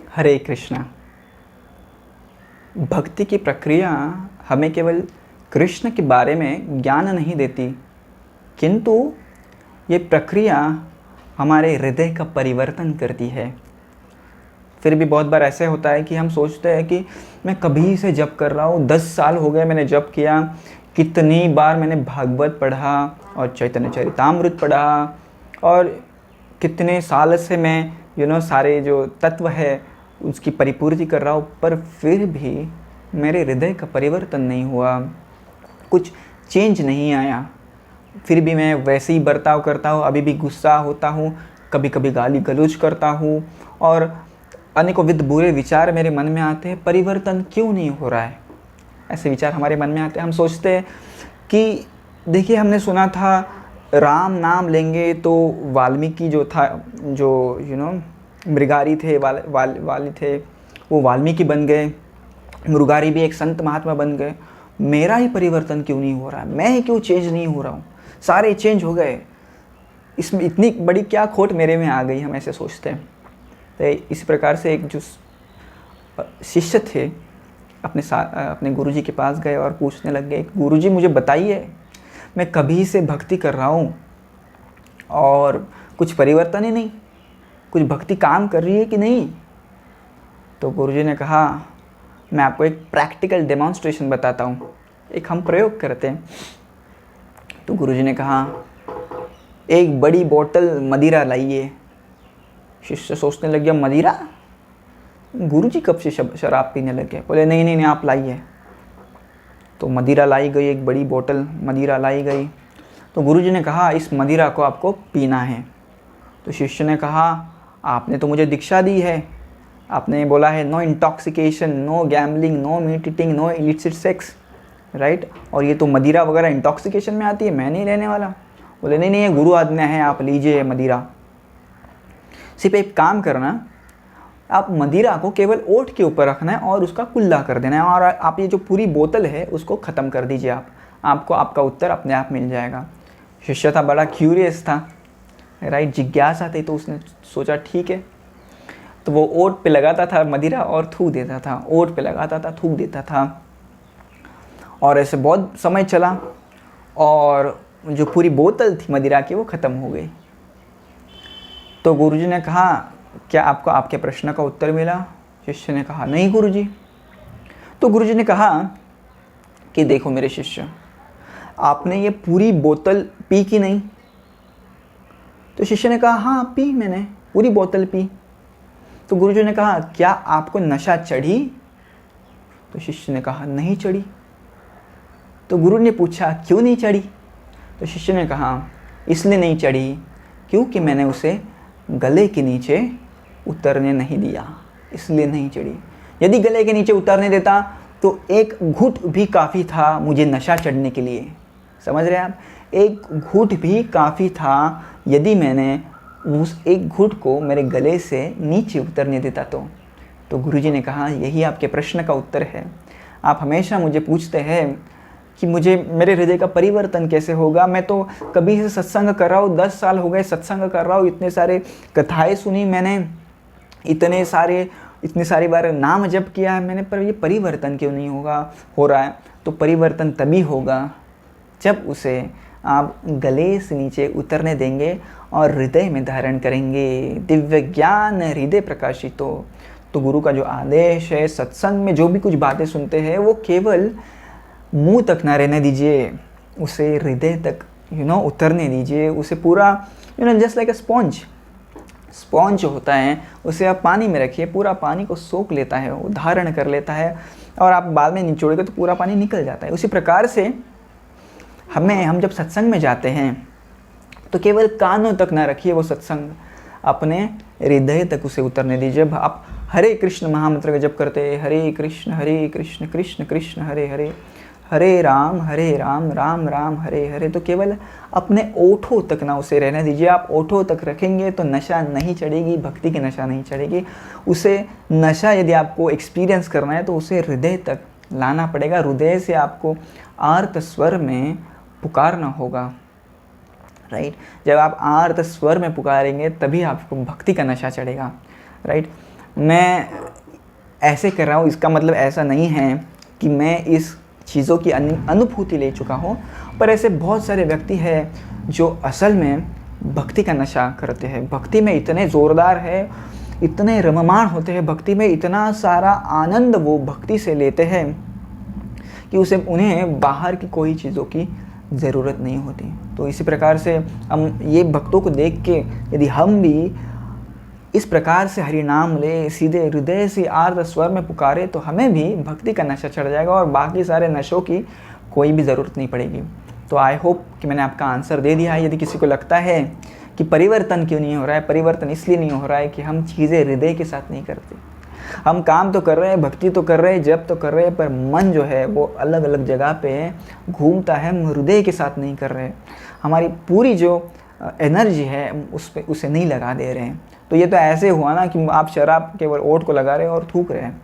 हरे कृष्णा। भक्ति की प्रक्रिया हमें केवल कृष्ण के बारे में ज्ञान नहीं देती, किंतु ये प्रक्रिया हमारे हृदय का परिवर्तन करती है। फिर भी बहुत बार ऐसे होता है कि हम सोचते हैं कि मैं कभी से जप कर रहा हूँ, 10 साल हो गए मैंने जप किया, कितनी बार मैंने भागवत पढ़ा और चैतन्य चरितामृत पढ़ा और कितने साल से मैं सारे जो तत्व है उसकी परिपूर्ति कर रहा हूँ, पर फिर भी मेरे हृदय का परिवर्तन नहीं हुआ, कुछ चेंज नहीं आया। फिर भी मैं वैसे ही बर्ताव करता हूँ, अभी भी गुस्सा होता हूँ, कभी कभी गाली गलौज करता हूँ और अनेकोविध बुरे विचार मेरे मन में आते हैं। परिवर्तन क्यों नहीं हो रहा है? ऐसे विचार हमारे मन में आते हैं। हम सोचते हैं कि देखिए, हमने सुना था राम नाम लेंगे तो वाल्मीकि जो था, जो मृगारी थे, वाली थे, वो वाल्मीकि बन गए। मृगारी भी एक संत महात्मा बन गए। मेरा ही परिवर्तन क्यों नहीं हो रहा है? मैं ही क्यों चेंज नहीं हो रहा हूँ? सारे चेंज हो गए, इसमें इतनी बड़ी क्या खोट मेरे में आ गई? हम ऐसे सोचते हैं। तो इस प्रकार से एक जो शिष्य थे अपने गुरुजी के पास गए और पूछने लग गए, गुरुजी मुझे बताइए, मैं कभी से भक्ति कर रहा हूँ और कुछ परिवर्तन ही नहीं, कुछ भक्ति काम कर रही है कि नहीं? तो गुरुजी ने कहा, मैं आपको एक प्रैक्टिकल डेमोन्स्ट्रेशन बताता हूँ, एक हम प्रयोग करते हैं। तो गुरुजी ने कहा, एक बड़ी बोतल मदिरा लाइए। शिष्य सोचने लग गया, मदिरा? गुरुजी कब से शराब पीने लगे? बोले नहीं नहीं नहीं, आप लाइए। तो मदिरा लाई गई, एक बड़ी बोतल मदिरा लाई गई। तो गुरुजी ने कहा, इस मदिरा को आपको पीना है। तो शिष्य ने कहा, आपने तो मुझे दीक्षा दी है, आपने बोला है no intoxication, no gambling, no meat eating, no illicit sex, right? और ये तो मदिरा वगैरह इंटॉक्सिकेशन में आती है, मैं नहीं लेने वाला। बोले नहीं नहीं, ये गुरु आज्ञा है, आप लीजिए मदिरा। सिर्फ एक काम करना, आप मदिरा को केवल ओठ के ऊपर रखना है और उसका कुल्ला कर देना है, और आप ये जो पूरी बोतल है उसको ख़त्म कर दीजिए। आपको आपका उत्तर अपने आप मिल जाएगा। शिष्य था, बड़ा क्यूरियस था, राइट? जिज्ञासा थी, तो उसने सोचा ठीक है। तो वो ओठ पे लगाता था मदिरा और थूक देता था, ओठ पे लगाता था, थूक देता था, और ऐसे बहुत समय चला और जो पूरी बोतल थी मदिरा की वो ख़त्म हो गई। तो गुरुजी ने कहा, क्या आपको आपके प्रश्न का उत्तर मिला? शिष्य ने कहा, नहीं गुरुजी। तो गुरुजी ने कहा कि देखो मेरे शिष्य, आपने ये पूरी बोतल पी कि नहीं? तो शिष्य ने कहा, हाँ पी, मैंने पूरी बोतल पी। तो गुरुजी ने कहा, क्या आपको नशा चढ़ी? तो शिष्य ने कहा, नहीं चढ़ी। तो गुरु ने पूछा, क्यों नहीं चढ़ी? तो शिष्य ने कहा, इसलिए नहीं चढ़ी क्योंकि मैंने उसे गले के नीचे उतरने नहीं दिया, इसलिए नहीं चढ़ी। यदि गले के नीचे उतरने देता तो एक घूंट भी काफ़ी था मुझे नशा चढ़ने के लिए। समझ रहे हैं आप? एक घूंट भी काफ़ी था यदि मैंने उस एक घूंट को मेरे गले से नीचे उतरने देता तो गुरुजी ने कहा, यही आपके प्रश्न का उत्तर है। आप हमेशा मुझे पूछते हैं कि मेरे हृदय का परिवर्तन कैसे होगा? मैं तो कभी से सत्संग कर रहा हूँ, 10 साल हो गए सत्संग कर रहा हूँ, इतने सारे कथाएं सुनी मैंने, इतनी सारी बार नाम जप किया है मैंने, पर ये परिवर्तन क्यों नहीं हो रहा है? तो परिवर्तन तभी होगा जब उसे आप गले से नीचे उतरने देंगे और हृदय में धारण करेंगे। दिव्य ज्ञान हृदय प्रकाशित हो। तो गुरु का जो आदेश है, सत्संग में जो भी कुछ बातें सुनते हैं वो केवल मुंह तक ना रहने दीजिए, उसे हृदय तक उतरने दीजिए। उसे पूरा जस्ट लाइक अ स्पॉन्ज होता है, उसे आप पानी में रखिए, पूरा पानी को सोख लेता है, वो धारण कर लेता है, और आप बाद में निचोड़ेंगे तो पूरा पानी निकल जाता है। उसी प्रकार से हम जब सत्संग में जाते हैं तो केवल कानों तक ना रखिए वो सत्संग, अपने हृदय तक उसे उतरने दीजिए। जब आप हरे कृष्ण महामंत्र का जप करते हैं, हरे कृष्ण कृष्ण कृष्ण हरे हरे, हरे राम राम राम हरे हरे, तो केवल अपने ओठों तक ना उसे रहने दीजिए। आप ओठों तक रखेंगे तो नशा नहीं चढ़ेगी, भक्ति की नशा नहीं चढ़ेगी। उसे नशा यदि आपको एक्सपीरियंस करना है तो उसे हृदय तक लाना पड़ेगा। हृदय से आपको आर्त स्वर में पुकारना होगा, राइट? जब आप आर्त स्वर में पुकारेंगे तभी आपको भक्ति का नशा चढ़ेगा, राइट? मैं ऐसे कर रहा हूँ इसका मतलब ऐसा नहीं है कि मैं इस चीज़ों की अनुभूति ले चुका हूँ। पर ऐसे बहुत सारे व्यक्ति हैं जो असल में भक्ति का नशा करते हैं, भक्ति में इतने ज़ोरदार है, इतने रममाण होते हैं, भक्ति में इतना सारा आनंद वो भक्ति से लेते हैं कि उन्हें बाहर की कोई चीज़ों की ज़रूरत नहीं होती। तो इसी प्रकार से हम ये भक्तों को देख के यदि हम भी इस प्रकार से हरि नाम ले, सीधे हृदय से आर्त स्वर में पुकारे, तो हमें भी भक्ति का नशा चढ़ जाएगा और बाकी सारे नशों की कोई भी ज़रूरत नहीं पड़ेगी। तो आई होप कि मैंने आपका आंसर दे दिया है। यदि किसी को लगता है कि परिवर्तन क्यों नहीं हो रहा है, परिवर्तन इसलिए नहीं हो रहा है कि हम चीज़ें हृदय के साथ नहीं करते। हम काम तो कर रहे हैं, भक्ति तो कर रहे हैं, जप तो कर रहे हैं, पर मन जो है वो अलग अलग जगह पे घूमता है, हम हृदय के साथ नहीं कर रहे हैं। हमारी पूरी जो एनर्जी है उसे नहीं लगा दे रहे हैं। तो ये तो ऐसे हुआ ना कि आप शराब केवल ओठ को लगा रहे हैं और थूक रहे हैं,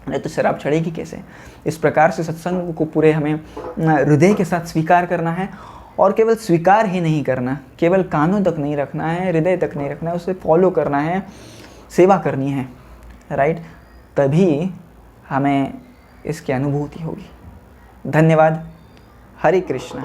नहीं तो शराब चढ़ेगी कैसे। इस प्रकार से सत्संग को पूरे हमें हृदय के साथ स्वीकार करना है, और केवल स्वीकार ही नहीं करना, केवल कानों तक नहीं रखना है, हृदय तक नहीं रखना है, उसे फॉलो करना है, सेवा करनी है, राइट। तभी हमें इसकी अनुभूति होगी। धन्यवाद। हरे कृष्णा।